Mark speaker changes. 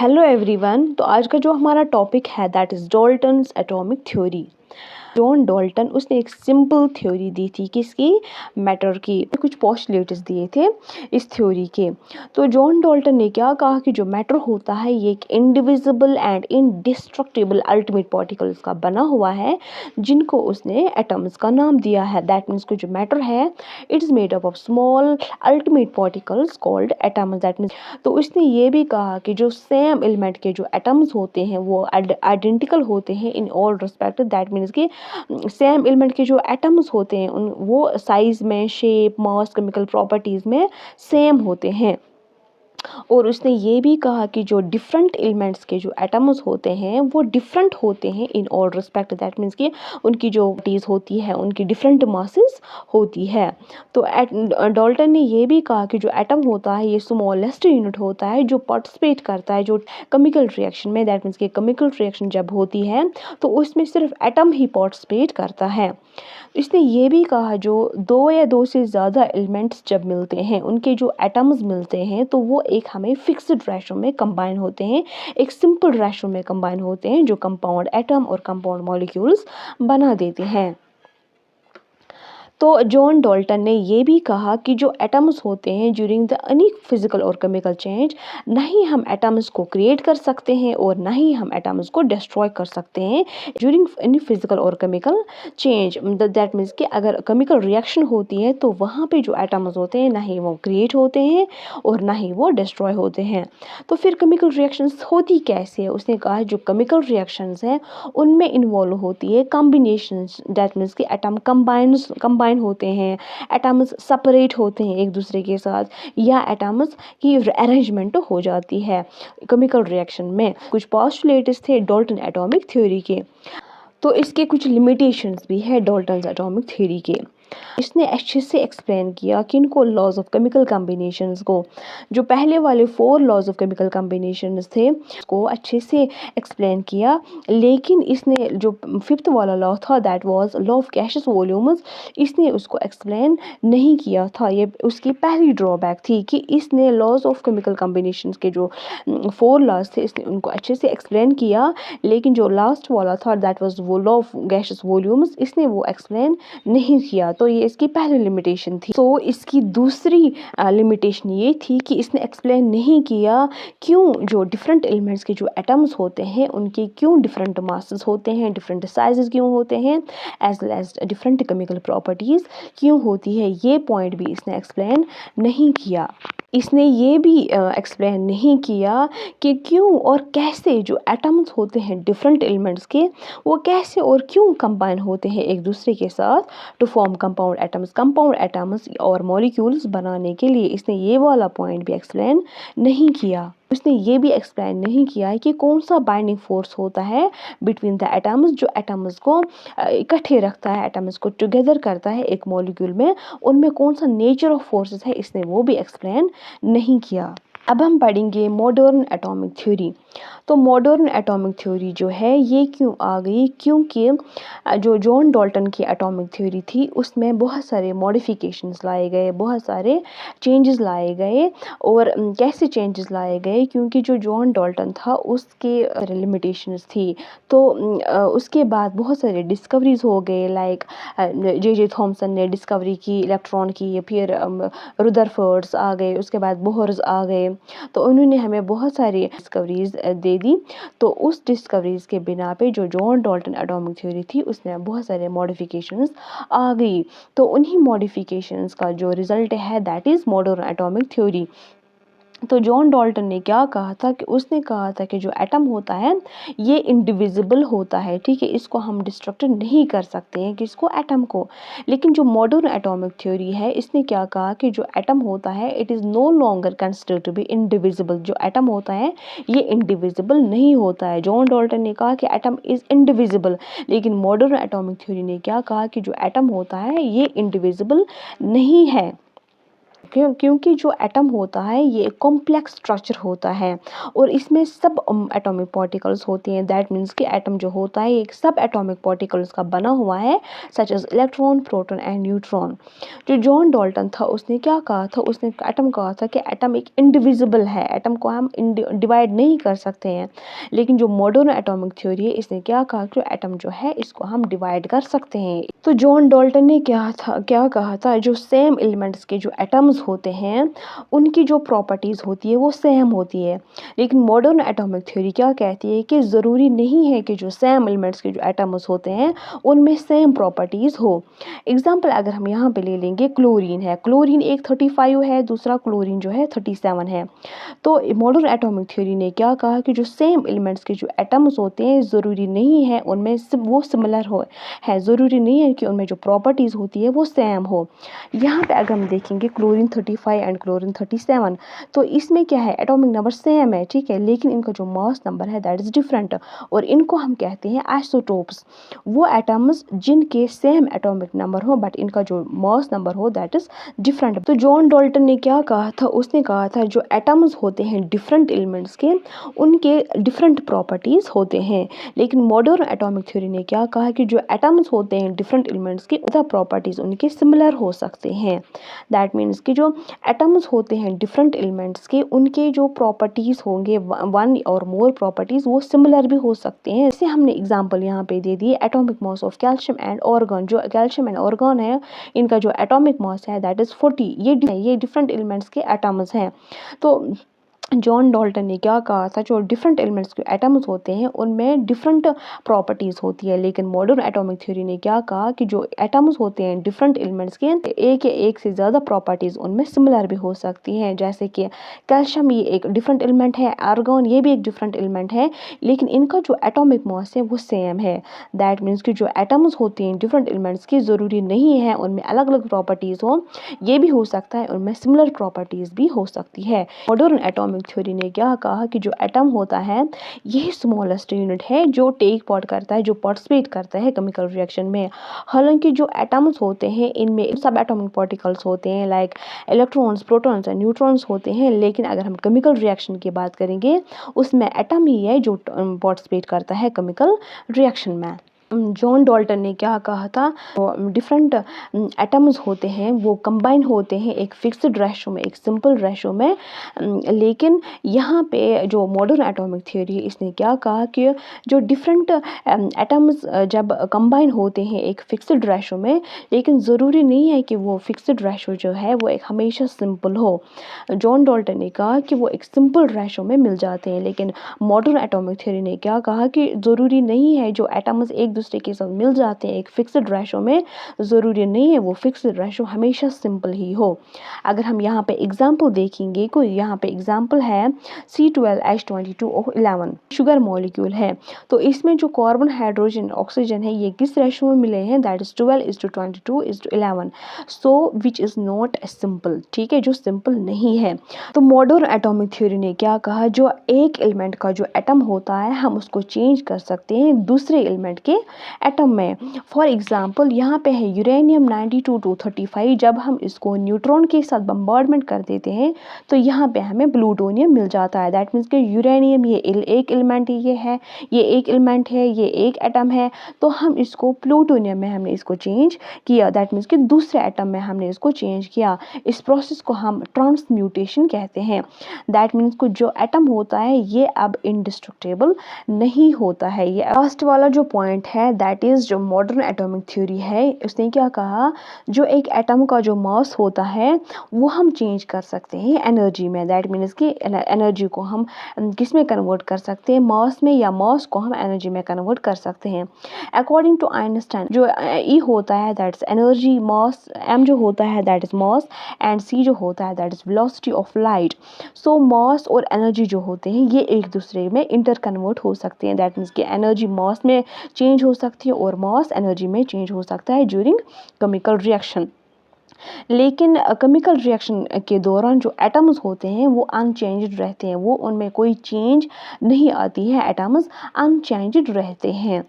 Speaker 1: Hello everyone. तो आज का जो हमारा टॉपिक है that is Dalton's atomic theory. John Dalton उसने एक सिंपल थ्योरी दी थी किसकी, मैटर की। कुछ पोस्टुलेट्स दिए थे इस थ्योरी के। तो जॉन डाल्टन ने क्या कहा कि जो मैटर होता है ये एक indivisible and indestructible ultimate particles का बना हुआ है, जिनको उसने एटम्स का नाम दिया है। दैट मीन्स कि जो मैटर है it is made up of small ultimate particles called atoms. That means तो उसने ये भी कहा कि जो सेम एलिमेंट के जो एटम्स होते हैं वो आइडेंटिकल होते हैं in all respect. That means कि सेम एलिमेंट के जो एटम्स होते हैं उन वो साइज में, शेप, मास, केमिकल प्रॉपर्टीज में सेम होते हैं। और उसने ये भी कहा कि जो डिफरेंट एलिमेंट्स के जो एटम्स होते हैं वो डिफरेंट होते हैं in all respect. That means कि उनकी जो प्रॉपर्टीज होती है उनकी डिफरेंट मासेस होती है। तो डाल्टन ने ये भी कहा कि जो एटम होता है ये स्मॉलेस्ट यूनिट होता है जो पार्टिसिपेट करता है जो केमिकल रिएक्शन में। दैट मीन्स कि केमिकल रिएक्शन जब होती है तो उसमें सिर्फ एटम ही पार्टिसिपेट करता है। इसने ये भी कहा जो दो या दो से ज़्यादा एलिमेंट्स जब मिलते हैं उनके जो एटम्स मिलते हैं तो वो एक हमें फिक्स्ड रेशो में कंबाइन होते हैं, एक सिंपल रेशो में कंबाइन होते हैं जो कंपाउंड एटम और कंपाउंड मॉलिक्यूल्स बना देते हैं। तो जॉन डाल्टन ने ये भी कहा कि जो एटम्स होते हैं ड्यूरिंग द एनी फिजिकल और केमिकल चेंज, ना ही हम एटम्स को क्रिएट कर सकते हैं और ना ही हम एटम्स को डिस्ट्रॉय कर सकते हैं ड्यूरिंग एनी फिजिकल और केमिकल चेंज। दैट मीन्स कि अगर केमिकल रिएक्शन होती है तो वहाँ पे जो एटम्स होते हैं ना ही वो क्रिएट होते हैं और ना ही वो डिस्ट्रॉय होते हैं। तो फिर केमिकल रिएक्शंस होती कैसे है? उसने कहा जो केमिकल रिएक्शंस हैं उनमें इन्वॉल्व होती है कॉम्बिनेशंस। दैट मीन्स कि एटम कंबाइन होते हैं, एटम्स सेपरेट होते हैं एक दूसरे के साथ, या एटम्स की अरेंजमेंट हो जाती है केमिकल रिएक्शन में। कुछ पोस्टुलेट्स थे डाल्टन एटॉमिक थ्योरी के। तो इसके कुछ लिमिटेशंस भी है डाल्टन एटॉमिक थ्योरी के। इसने अच्छे से एक्सप्लेन किया कि इनको लॉज ऑफ केमिकल कॉम्बिनेशंस को, जो पहले वाले 4 लॉज ऑफ केमिकल कॉम्बिनेशंस थे उसको अच्छे से एक्सप्लेन किया। लेकिन इसने जो 5th वाला लॉ था that was law of gaseous volumes, इसने उसको एक्सप्लेन नहीं किया था। ये उसकी पहली ड्रॉबैक थी कि इसने लॉज ऑफ केमिकल कॉम्बिनेशंस के जो 4 लॉज थे इसने उनको अच्छे से एक्सप्लेन किया, लेकिन जो लास्ट वाला था दैट वाज वो लॉ ऑफ गैसियस वॉल्यूम्स इसने वो एक्सप्लेन नहीं किया। तो ये इसकी पहली लिमिटेशन थी। तो इसकी दूसरी लिमिटेशन ये थी कि इसने एक्सप्लेन नहीं किया क्यों जो डिफरेंट एलिमेंट्स के जो एटम्स होते हैं उनके क्यों डिफरेंट मासेस होते हैं, डिफरेंट साइजेस क्यों होते हैं, as well as different chemical properties क्यों होती है। ये पॉइंट भी इसने एक्सप्लेन नहीं किया। इसने ये भी एक्सप्लेन नहीं किया कि क्यों और कैसे जो एटम्स होते हैं डिफरेंट एलिमेंट्स के वो कैसे और क्यों कंबाइन होते हैं एक दूसरे के साथ टू फॉर्म कंपाउंड एटम्स और मॉलिक्यूल्स बनाने के लिए। इसने ये वाला पॉइंट भी एक्सप्लेन नहीं किया। उसने ये भी एक्सप्लेन नहीं किया है कि कौन सा बाइंडिंग फोर्स होता है बिटवीन द एटम्स जो एटम्स को इकट्ठे रखता है, एटम्स को टुगेदर करता है एक मॉलिक्यूल में, उनमें कौन सा नेचर ऑफ फोर्सेस है इसने वो भी एक्सप्लेन नहीं किया। अब हम पढ़ेंगे मॉडर्न एटॉमिक थ्योरी। तो मॉडर्न एटॉमिक थ्योरी जो है ये क्यों आ गई, क्योंकि जो जॉन डाल्टन की एटॉमिक थ्योरी थी उसमें बहुत सारे मॉडिफिकेशंस लाए गए, बहुत सारे चेंजेस लाए गए। और कैसे चेंजेस लाए गए, क्योंकि जो जॉन डाल्टन था उसके लिमिटेशंस थी। तो उसके बाद बहुत सारे डिस्कवरीज हो गए, लाइक जे थॉमसन ने डिस्कवरी की इलेक्ट्रॉन की, फिर रुदरफोर्ड्स आ गए, उसके बाद बोहर्स आ गए। तो उन्होंने हमें बहुत सारी डिस्कवरीज दे दी। तो उस डिस्कवरीज के बिना पे जो जॉन डाल्टन एटॉमिक थ्योरी थी उसमें बहुत सारे मॉडिफिकेशंस आ गई। तो उन्हीं मॉडिफिकेशंस का जो रिजल्ट है that is modern atomic theory. तो जॉन डाल्टन ने क्या कहा था कि उसने कहा था कि जो एटम होता है ये इंडिविजिबल होता है, ठीक है, इसको हम डिस्ट्रक्ट नहीं कर सकते हैं किसको, एटम को। लेकिन जो मॉडर्न एटॉमिक थ्योरी है इसने क्या कहा कि जो एटम होता है it is no longer considered to be indivisible. जो एटम होता है ये इंडिविजिबल नहीं होता है। जॉन डाल्टन ने कहा कि एटम इज़ इंडिविजिबल, लेकिन मॉडर्न एटॉमिक थ्योरी ने क्या कहा कि जो एटम होता है ये इंडिविजिबल नहीं है। क्योंकि जो एटम होता है ये एक कॉम्प्लेक्स स्ट्रक्चर होता है और इसमें सब एटॉमिक पार्टिकल्स होते हैं। दैट मीन्स कि एटम जो होता है एक सब एटॉमिक पार्टिकल्स का बना हुआ है, such as electron, proton and neutron. जो जॉन डाल्टन था उसने क्या कहा था, उसने एटम कहा था कि एटम एक इंडिविजिबल है, एटम को हम डिवाइड नहीं कर सकते हैं। लेकिन जो मॉडर्न एटॉमिक थ्योरी है इसने क्या कहा कि एटम जो है इसको हम डिवाइड कर सकते हैं। तो जॉन डाल्टन ने क्या कहा था, जो सेम एलिमेंट्स के जो एटम्स होते हैं उनकी जो प्रॉपर्टीज होती है वो सेम होती है। लेकिन मॉडर्न एटॉमिक थ्योरी क्या कहती है कि ज़रूरी नहीं है कि जो सेम एलिमेंट्स के जो एटम्स होते हैं उनमें सेम प्रॉपर्टीज हो। एग्जाम्पल अगर हम यहाँ पे ले लेंगे, क्लोरीन है, क्लोरीन एक 35 है, दूसरा क्लोरीन जो है 37 है। तो मॉडर्न एटॉमिक थ्योरी ने क्या कहा कि जो सेम एलिमेंट्स के जो एटम्स होते हैं ज़रूरी नहीं है उनमें वो सिमिलर हो है, ज़रूरी नहीं है कि उनमें जो प्रॉपर्टीज़ होती है वो सेम हो। यहाँ पे अगर हम देखेंगे क्लोरीन 35 एंड क्लोरीन 37, तो इसमें क्या है, एटॉमिक नंबर सेम है, ठीक है, लेकिन इनका जो मास नंबर है दैट इज़ डिफरेंट और इनको हम कहते हैं आइसोटोप्स। वो एटम्स जिनके सेम एटॉमिक नंबर हो बट इनका जो मास नंबर हो दैट इज़ डिफरेंट। तो जॉन डाल्टन ने क्या कहा था, उसने कहा था जो एटम्स होते हैं डिफरेंट एलिमेंट्स के उनके डिफरेंट प्रॉपर्टीज़ होते हैं। लेकिन मॉडर्न एटॉमिक थ्योरी ने क्या कहा कि जो एटम्स होते हैं डिफरेंट एलिमेंट्स के उनका प्रॉपर्टीज़ उनके सिमिलर हो सकते हैं। दैट मीन्स कि जो एटम्स होते हैं डिफरेंट एलिमेंट्स के उनके जो प्रॉपर्टीज़ होंगे, वन और मोर प्रॉपर्टीज़, वो सिमिलर भी हो सकते हैं। जैसे हमने एग्जांपल यहाँ पे दे दी atomic mass of calcium and argon. जो कैल्शियम एंड ऑर्गन है इनका जो एटॉमिक मास है दैट इज़ 40। ये डिफरेंट एलिमेंट्स के एटम्स हैं। तो जॉन डाल्टन ने क्या कहा था, जो डिफरेंट एलिमेंट्स के एटम्स होते हैं उनमें डिफरेंट प्रॉपर्टीज़ होती है। लेकिन मॉडर्न एटॉमिक थ्योरी ने क्या कहा कि जो एटम्स होते हैं डिफरेंट एलिमेंट्स के एक या एक से ज़्यादा प्रॉपर्टीज़ उनमें सिमिलर भी हो सकती हैं। जैसे कि कैल्शियम ये एक डिफरेंट एलिमेंट है, आर्गन ये भी एक डिफरेंट एलिमेंट है, लेकिन इनका जो एटॉमिक मास है वो सेम है। दैट मीन्स कि जो एटम्स होते हैं डिफरेंट एलिमेंट्स की ज़रूरी नहीं है उनमें अलग अलग प्रॉपर्टीज़ हो, ये भी हो सकता है उनमें सिमिलर प्रॉपर्टीज़ भी हो सकती है। मॉडर्न एटॉमिक थ्योरी ने क्या कहा कि जो एटम होता है यही स्मॉलेस्ट यूनिट है जो टेक पार्ट करता है, जो पार्टिसिपेट करता है केमिकल रिएक्शन में। हालांकि जो एटम्स होते हैं इनमें सब एटॉमिक पार्टिकल्स होते हैं like electrons, protons and neutrons होते हैं, लेकिन अगर हम केमिकल रिएक्शन की बात करेंगे उसमें एटम ही है जो पार्टिसिपेट करता है केमिकल रिएक्शन में। जॉन डाल्टन ने क्या कहा था, डिफरेंट एटम्स होते हैं वो कंबाइन होते हैं एक फिक्स्ड रेशो में, एक सिंपल रेशो में। लेकिन यहाँ पे जो मॉडर्न एटॉमिक थ्योरी है इसने क्या कहा कि जो डिफरेंट एटम्स जब कंबाइन होते हैं एक फिक्स्ड रेशो में, लेकिन ज़रूरी नहीं है कि वो फिक्स्ड रेशो जो है वो एक हमेशा सिंपल हो। जॉन डाल्टन ने कहा कि वो एक सिंपल रेशो में मिल जाते हैं, लेकिन मॉडर्न एटॉमिक थ्योरी ने क्या कहा कि ज़रूरी नहीं है जो एटम्स एक दूसरे के साथ मिल जाते हैं एक फिक्स्ड रेशो में, ज़रूरी नहीं है वो फिक्स्ड रेशो हमेशा सिंपल ही हो। अगर हम यहाँ पे एग्जांपल देखेंगे, कोई यहाँ पे एग्जांपल है C12H22O11 शुगर मॉलिक्यूल है। तो इसमें जो कार्बन, हाइड्रोजन, ऑक्सीजन है ये किस रेशो में मिले हैं, that is 12:22:11, so which is not simple, ठीक है, जो सिंपल नहीं है। तो मॉडर्न एटॉमिक थ्योरी ने क्या कहा, जो एक एलिमेंट का जो एटम होता है हम उसको चेंज कर सकते हैं दूसरे एलिमेंट के एटम में। फॉर एग्जांपल यहाँ पे है यूरेनियम 92-235, जब हम इसको न्यूट्रॉन के साथ बम्बार्डमेंट कर देते हैं तो यहाँ पे हमें प्लूटोनियम मिल जाता है। दैट मीन्स कि यूरेनियम ये एक एलिमेंट ये है, ये एक एलिमेंट है, ये एक एटम है, तो हम इसको प्लूटोनियम में हमने इसको चेंज किया। दैट मीन्स कि दूसरे एटम में हमने इसको चेंज किया। इस प्रोसेस को हम ट्रांसम्यूटेशन कहते हैं। दैट मीन्स कि जो एटम होता है ये अब इंडिस्ट्रक्टेबल नहीं होता है। ये लास्ट वाला जो पॉइंट है दैट इज जो मॉडर्न एटॉमिक थ्योरी है उसने क्या कहा, जो एक एटम का जो मास होता है वो हम चेंज कर सकते हैं एनर्जी में। दैट मीन्स कि एनर्जी को हम किस में कन्वर्ट कर सकते हैं, मास में, या मास को हम एनर्जी में कन्वर्ट कर सकते हैं। अकॉर्डिंग टू आइंस्टाइन जो ई होता है that is energy, mass, M जो होता है that is mass and C जो होता है that is velocity of light. So mass और एनर्जी जो होते हैं ये एक दूसरे में इंटर कन्वर्ट हो सकते हैं। दैट मीन्स कि एनर्जी मास में चेंज हो सकती है और मास एनर्जी में चेंज हो सकता है ड्यूरिंग केमिकल रिएक्शन। लेकिन केमिकल रिएक्शन के दौरान जो एटम्स होते हैं वो अनचेंज्ड रहते हैं, वो उनमें कोई चेंज नहीं आती है, एटम्स अनचेंज्ड रहते हैं।